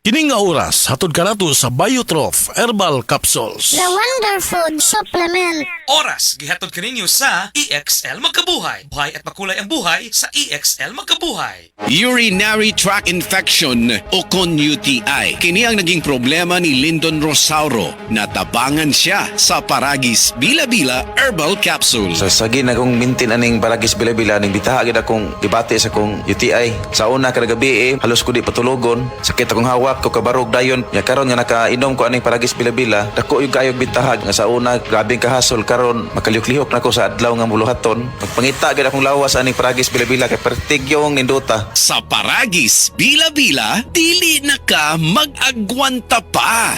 Kining nga oras, hatod ka nato sa Biotrof Herbal Capsules. The Wonder Food Supplement. Oras, gihatod kaninyo sa EXL Magkabuhay. Buhay at makulay ang buhay sa EXL Magkabuhay. Urinary tract infection o kon UTI. Kini ang naging problema ni Lyndon Rosauro. Natabangan siya sa Paragis Bila-Bila Herbal Capsules. Sa sagi na kong mintin aning Paragis Bila-Bila ning bitahagid akong dibati sa kong UTI. Sa una kada gabi halos ko di patulogon. Sakit akong hawak ko kabarog dayon. Ya karon nga nakainom ko aning Paragis Bila-Bila, dako yung kayog bitahag nga sa una grabing kahasol karon makalihok-lihok na ko sa adlaw nga muluhaton. Pagpangita gid akong lawas aning Paragis Bila-Bila kay pertigyong ninduta. Sa Paragis Bila-Bila, dili na ka mag-agwanta pa.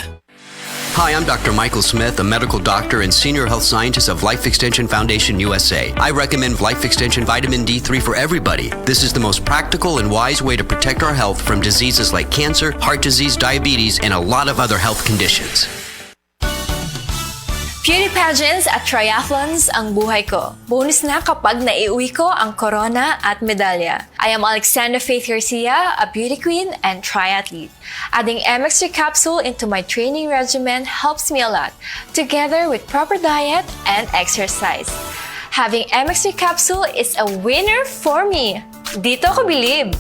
Hi, I'm Dr. Michael Smith, a medical doctor and senior health scientist of Life Extension Foundation USA. I recommend Life Extension Vitamin D3 for everybody. This is the most practical and wise way to protect our health from diseases like cancer, heart disease, diabetes, and a lot of other health conditions. Beauty pageants at triathlons ang buhay ko. Bonus na kapag naiuwi ko ang corona at medalya. I am Alexandra Faith Garcia, a beauty queen and triathlete. Adding MX3 capsule into my training regimen helps me a lot, together with proper diet and exercise. Having MX3 capsule is a winner for me. Dito ko believe.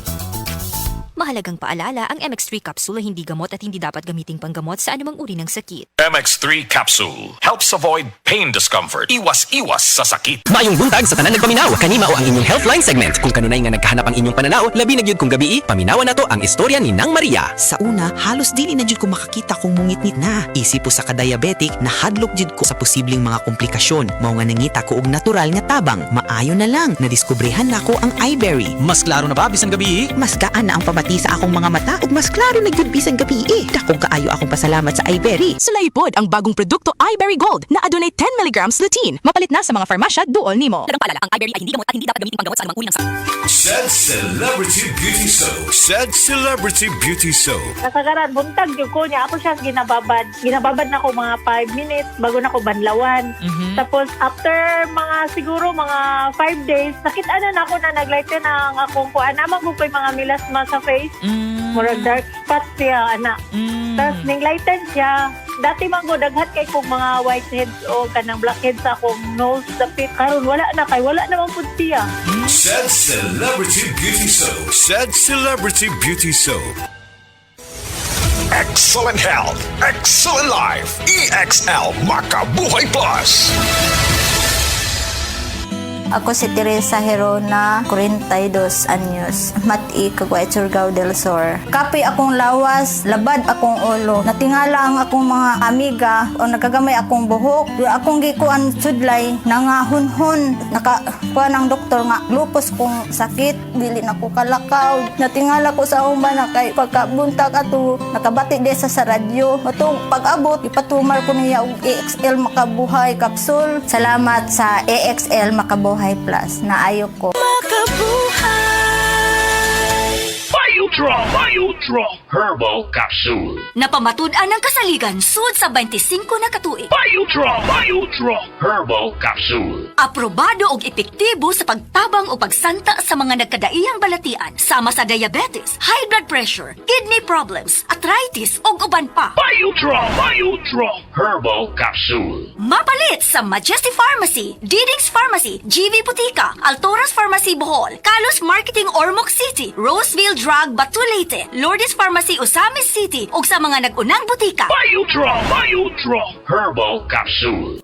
Mahalagang paalala, ang MX3 capsule ay hindi gamot at hindi dapat gamiting panggamot sa anumang uri ng sakit. MX3 Capsule helps avoid pain discomfort. Iwas-iwas sa sakit. Mayong buntag sa tanan nagpaminaw. Kanima o ang inyong Healthline segment. Kung kanunay nga nagkahanap ang inyong pananaw, labi na gyud kung gabi, paminawan nato ang istorya ni Nang Maria. Sa una, halos dili na jud ko makakita kung mungit-ngit na. Isip po sa ka-diabetic, nahadlok jud ko sa posibleng mga komplikasyon. Mao nga nangita ko og natural nga tabang. Maayo na lang, nadiskubrehan nako ang iBerry. Mas klaro na ba bisan gabi? Mas gaan na ang pamati sa akong mga mata ug mas klaro na gyud bisan gabi. Dakong kaayo akong pasalamat sa iBerry. Sulaipod ang bagong produkto iBerry Gold na adunay 10 mg lutein. Mapalit na sa mga farmasya duol nimo. Dagang paalala, ang iBerry ay hindi gamot at hindi dapat gamitin panggamot sa anumang uri ng sakit. Said Celebrity Beauty Soap. Said Celebrity Beauty Soap. Kasagaran, buntag yung ko niya. Ako siya ginababad. Ginababad na ko mga 5 minutes bago na ko banlawan. Tapos, after siguro mga 5 days, nakita na ako na naglighten na ang akong kuha. Naman ko yung mga milasma sa face. Murag dark spots siya, anak. Tapos, ning-lighten siya. Dati man ko, daghat kay kong mga whiteheads o kanang blackheads sa akong nose, dapit. Karon wala na kay, wala naman po siya. Said Celebrity Beauty Soap. Said Celebrity Beauty Soap. Excellent health, excellent life. EXL Makabuhay Plus. Ako si Teresa Herona, 42 anyos. Mati, Caguay, Surigao del Sur. Kape akong lawas, labad akong ulo. Natingala ang akong mga amiga o nagagamay akong buhok. Akong gikuan sudlay, nangahunhon. Nakakuha ng doktor nga, lupus kong sakit. Dili na ko kalakaw. Natingala ko sa umba na kay pagkabuntag ato, nakabati de sa radyo. Matong pag-abot, ipatumar ko niya og EXL Makabuhay Capsule. Salamat sa EXL Makabuhay Plus na ayok ko. Biotrop Herbal Capsule. Napamatud-an ang kasaligan sud sa 25 na katuig. Biotrop Herbal Capsule. Aprobado og epektibo sa pagtabang o pagsanta sa mga nagkadaiyang balatian sama sa diabetes, high blood pressure, kidney problems, arthritis ug uban pa. Biotrop Herbal Capsule. Mapalit sa Majesty Pharmacy, Diding's Pharmacy, GV Butika, Altoras Pharmacy Bohol, Kalos Marketing Ormoc City, Roseville Drug Batulete, Lourdes Pharmacy Osamis City ug sa mga nag-unang butika. Biotrop Herbal Capsule.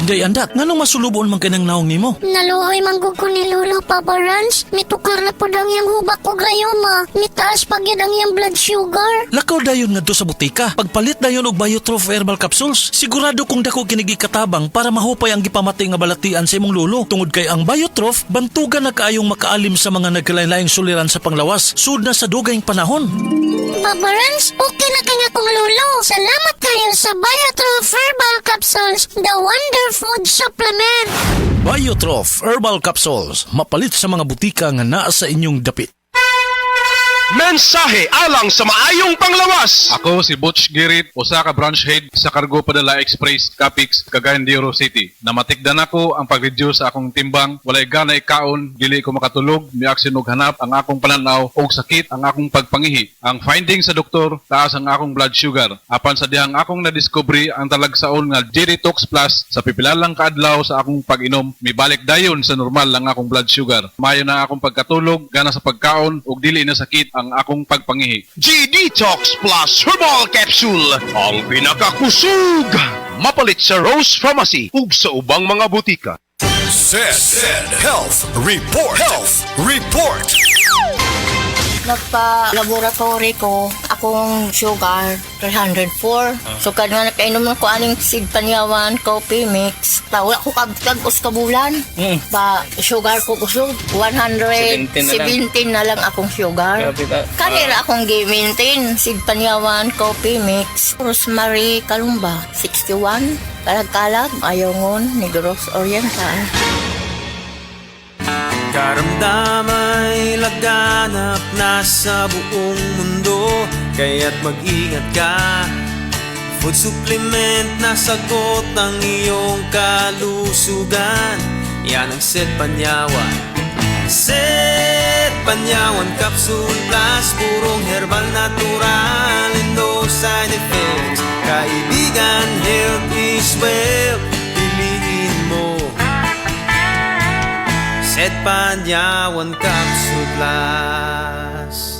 Day andat, nganong masulubon man kanang naong nimo? Naluoy manggug ko ni Lolo Papa Rans. Mitukar na po dang yung hubak ko grayoma. Mitaas pag yan ang yung blood sugar. Lakaw dayon ngadto sa butika. Pagpalit dayon og Biotrof Herbal Capsules, sigurado kung dako kinigi katabang para mahupay ang gipamati nga balatian sa imong lolo. Tungod kay ang Biotrof bantugan na kaayong makaalim sa mga nagkalain-laing suliran sa panglawas sud na sa dugayng panahon. Papa Rans, okay na kanya kong lolo. Salamat kayo sa Biotrof Herbal Capsules, the Wonder Food Supplement. Biotrof Herbal Capsules, mapalit sa mga butika nga naa sa inyong dapit. Mensahe alang sa maayong panglawas. Ako si Butch Girit, usa ka branch head sa Cargo Padala Express, Capix, Cagayan de Oro City. Namatikdan ako ang pag-reduce sa akong timbang, walay gana ikaon, dili ko makatulog, miaksin og hanap ang akong pananaw og sakit ang akong pagpangihi. Ang finding sa doktor, taas ang akong blood sugar. Apan sa dihang akong nadiscovery ang talagsaon nga G-Detox Plus sa pipilalang kaadlaw sa akong pag-inom, mibalik dayon sa normal ang akong blood sugar. Mayo na akong pagkatulog, gana sa pagkaon ug dili na sakit ang akong pagpangihi. G-Detox Plus Herbal Capsule, ang pinakakusog. Mapalit sa Rose Pharmacy ug sa ubang mga butika. Said Health Report. Health Report. Nagpa-laboratory ko, akong sugar, 304. So, kada nakainom ko aning Sig Panyawan coffee mix. Wala ko kagos ka bulan. Ba, sugar ko kusog, 117 na lang akong sugar. Kanira akong gi-maintain, Sig Panyawan coffee mix. Rosemary Kalumba, 61. Kalag-kalag, Ayongon, Negros Oriental. Karamdamay laganap na sa buong mundo, kaya't mag-ingat ka. Food supplement na sagot ang iyong kalusugan. Yan ang Set Panyawan. Set Panyawan Capsule Plus, purong herbal natural and no side effects. Kaibigan, health is wealth, piliin mo Set Panyawan Capsule Plus.